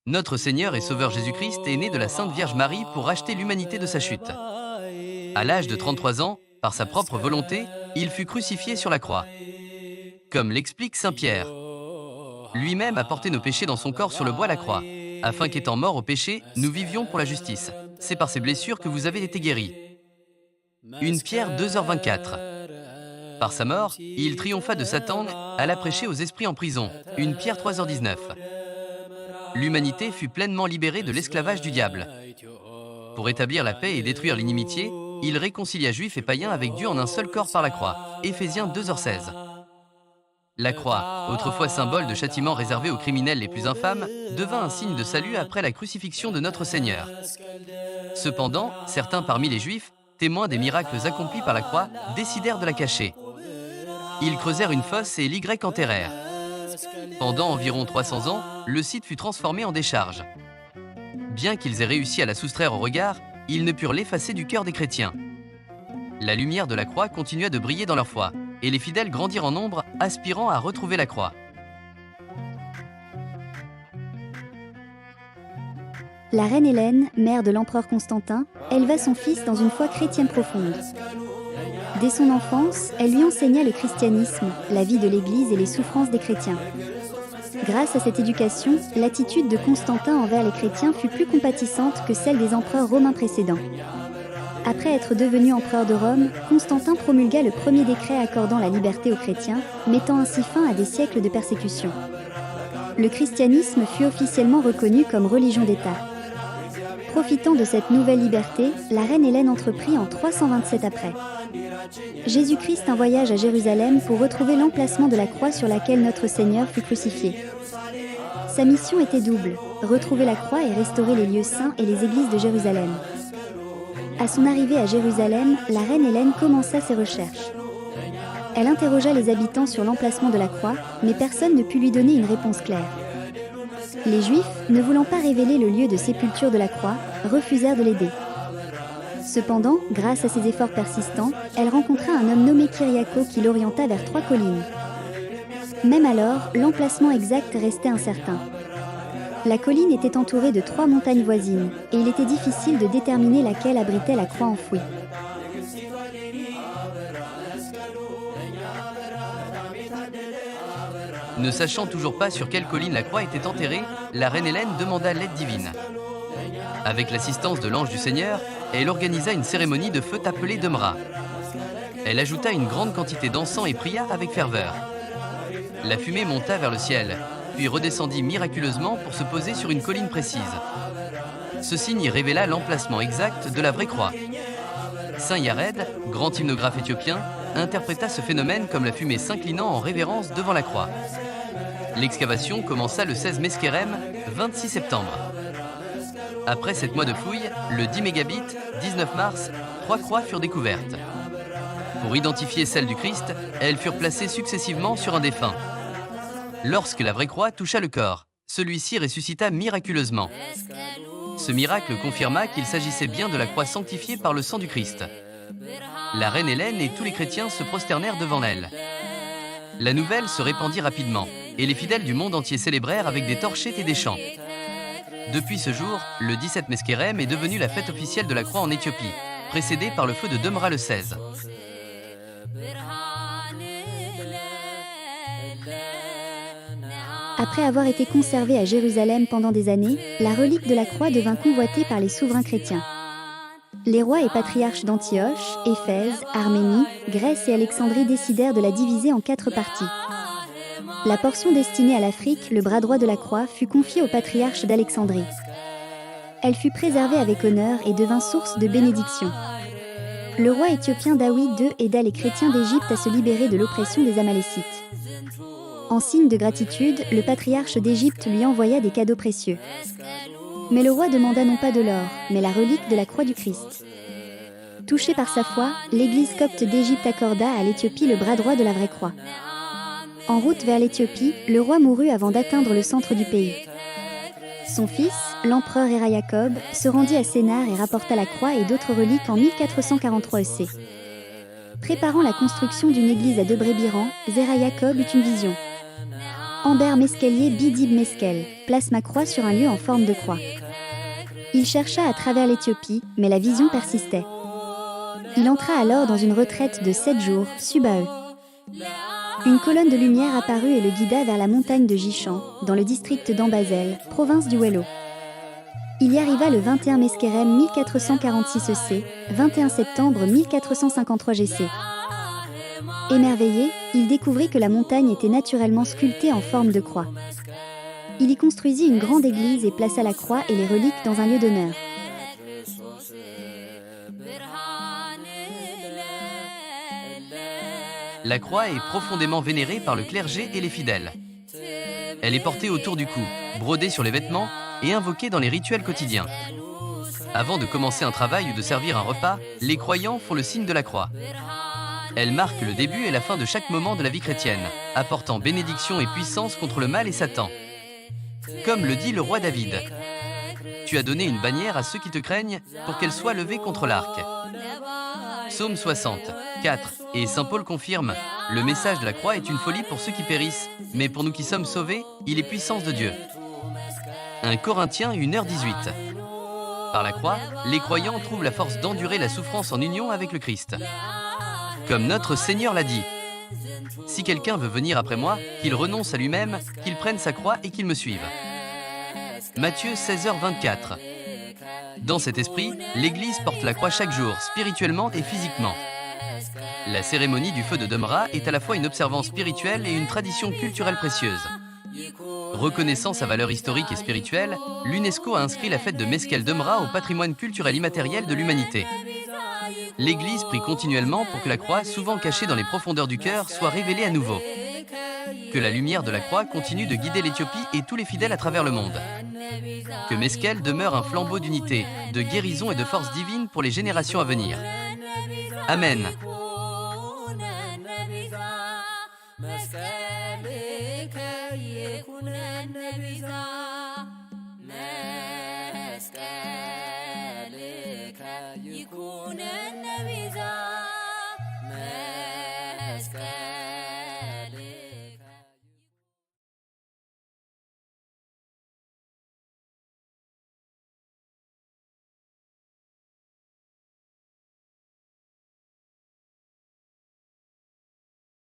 Notre Seigneur et Sauveur Jésus-Christ est né de la Sainte Vierge Marie pour racheter l'humanité de sa chute. À l'âge de 33 ans, par sa propre volonté, il fut crucifié sur la croix. Comme l'explique Saint Pierre, lui-même a porté nos péchés dans son corps sur le bois à la croix, afin qu'étant morts au péché, nous vivions pour la justice. C'est par ses blessures que vous avez été guéris. 1 Pierre 2h24. Par sa mort, il triompha de Satan, alla prêcher aux esprits en prison. 1 Pierre 3h19. L'humanité fut pleinement libérée de l'esclavage du diable. Pour établir la paix et détruire l'inimitié, il réconcilia juifs et païens avec Dieu en un seul corps par la croix. Éphésiens 2h16. La croix, autrefois symbole de châtiment réservé aux criminels les plus infâmes, devint un signe de salut après la crucifixion de notre Seigneur. Cependant, certains parmi les Juifs, témoins des miracles accomplis par la croix, décidèrent de la cacher. Ils creusèrent une fosse et l'Y enterrèrent. Pendant environ 300 ans, le site fut transformé en décharge. Bien qu'ils aient réussi à la soustraire au regard, ils ne purent l'effacer du cœur des chrétiens. La lumière de la croix continua de briller dans leur foi, et les fidèles grandirent en nombre, aspirant à retrouver la croix. La reine Hélène, mère de l'empereur Constantin, éleva son fils dans une foi chrétienne profonde. Dès son enfance, elle lui enseigna le christianisme, la vie de l'Église et les souffrances des chrétiens. Grâce à cette éducation, l'attitude de Constantin envers les chrétiens fut plus compatissante que celle des empereurs romains précédents. Après être devenu empereur de Rome, Constantin promulgua le premier décret accordant la liberté aux chrétiens, mettant ainsi fin à des siècles de persécution. Le christianisme fut officiellement reconnu comme religion d'État. Profitant de cette nouvelle liberté, la reine Hélène entreprit en 327 après Jésus-Christ un voyage à Jérusalem pour retrouver l'emplacement de la croix sur laquelle notre Seigneur fut crucifié. Sa mission était double, retrouver la croix et restaurer les lieux saints et les églises de Jérusalem. À son arrivée à Jérusalem, la reine Hélène commença ses recherches. Elle interrogea les habitants sur l'emplacement de la croix, mais personne ne put lui donner une réponse claire. Les Juifs, ne voulant pas révéler le lieu de sépulture de la croix, refusèrent de l'aider. Cependant, grâce à ses efforts persistants, elle rencontra un homme nommé Kyriaco qui l'orienta vers 3 collines. Même alors, l'emplacement exact restait incertain. La colline était entourée de 3 montagnes voisines, et il était difficile de déterminer laquelle abritait la croix enfouie. Ne sachant toujours pas sur quelle colline la croix était enterrée, la reine Hélène demanda l'aide divine. Avec l'assistance de l'ange du Seigneur, elle organisa une cérémonie de feu appelée Demra. Elle ajouta une grande quantité d'encens et pria avec ferveur. La fumée monta vers le ciel, puis redescendit miraculeusement pour se poser sur une colline précise. Ce signe y révéla l'emplacement exact de la vraie croix. Saint Yared, grand hymnographe éthiopien, interpréta ce phénomène comme la fumée s'inclinant en révérence devant la croix. L'excavation commença le 16 Meskerem, 26 septembre. Après 7 mois de fouilles, le 10 mégabit, 19 mars, 3 croix furent découvertes. Pour identifier celle du Christ, elles furent placées successivement sur un défunt. Lorsque la vraie croix toucha le corps, celui-ci ressuscita miraculeusement. Ce miracle confirma qu'il s'agissait bien de la croix sanctifiée par le sang du Christ. La reine Hélène et tous les chrétiens se prosternèrent devant elle. La nouvelle se répandit rapidement, et les fidèles du monde entier célébrèrent avec des torchettes et des chants. Depuis ce jour, le 17 Meskerem est devenu la fête officielle de la croix en Éthiopie, précédée par le feu de Demra le 16. Après avoir été conservée à Jérusalem pendant des années, la relique de la croix devint convoitée par les souverains chrétiens. Les rois et patriarches d'Antioche, Éphèse, Arménie, Grèce et Alexandrie décidèrent de la diviser en 4 parties. La portion destinée à l'Afrique, le bras droit de la croix, fut confiée au patriarche d'Alexandrie. Elle fut préservée avec honneur et devint source de bénédiction. Le roi éthiopien Daoud II aida les chrétiens d'Égypte à se libérer de l'oppression des Amalécites. En signe de gratitude, le patriarche d'Égypte lui envoya des cadeaux précieux. Mais le roi demanda non pas de l'or, mais la relique de la croix du Christ. Touché par sa foi, l'église copte d'Égypte accorda à l'Éthiopie le bras droit de la vraie croix. En route vers l'Éthiopie, le roi mourut avant d'atteindre le centre du pays. Son fils, l'empereur Héra Jacob, se rendit à Sénar et rapporta la croix et d'autres reliques en 1443 EC. Préparant la construction d'une église à Debré-Biran, Héra Jacob eut une vision. Amber Mesquelier Bidib Meskel, place ma croix sur un lieu en forme de croix. Il chercha à travers l'Éthiopie, mais la vision persistait. Il entra alors dans une retraite de 7 jours, Subae. Une colonne de lumière apparut et le guida vers la montagne de Jichan, dans le district d'Ambazel, province du Wello. Il y arriva le 21 Meskerem 1446 EC, 21 septembre 1453 GC. Émerveillé, il découvrit que la montagne était naturellement sculptée en forme de croix. Il y construisit une grande église et plaça la croix et les reliques dans un lieu d'honneur. La croix est profondément vénérée par le clergé et les fidèles. Elle est portée autour du cou, brodée sur les vêtements et invoquée dans les rituels quotidiens. Avant de commencer un travail ou de servir un repas, les croyants font le signe de la croix. Elle marque le début et la fin de chaque moment de la vie chrétienne, apportant bénédiction et puissance contre le mal et Satan. Comme le dit le roi David, « Tu as donné une bannière à ceux qui te craignent pour qu'elle soit levée contre l'arc. » Psaume 60, 4. Et saint Paul confirme, « Le message de la croix est une folie pour ceux qui périssent, mais pour nous qui sommes sauvés, il est puissance de Dieu. » 1 Corinthiens 1h18. Par la croix, les croyants trouvent la force d'endurer la souffrance en union avec le Christ. Comme notre Seigneur l'a dit, « Si quelqu'un veut venir après moi, qu'il renonce à lui-même, qu'il prenne sa croix et qu'il me suive. » Matthieu 16h24. Dans cet esprit, l'Église porte la croix chaque jour, spirituellement et physiquement. La cérémonie du feu de Demra est à la fois une observance spirituelle et une tradition culturelle précieuse. Reconnaissant sa valeur historique et spirituelle, l'UNESCO a inscrit la fête de Meskel Demra au patrimoine culturel immatériel de l'humanité. L'Église prie continuellement pour que la croix, souvent cachée dans les profondeurs du cœur, soit révélée à nouveau. Que la lumière de la croix continue de guider l'Éthiopie et tous les fidèles à travers le monde. Que Meskel demeure un flambeau d'unité, de guérison et de force divine pour les générations à venir. Amen.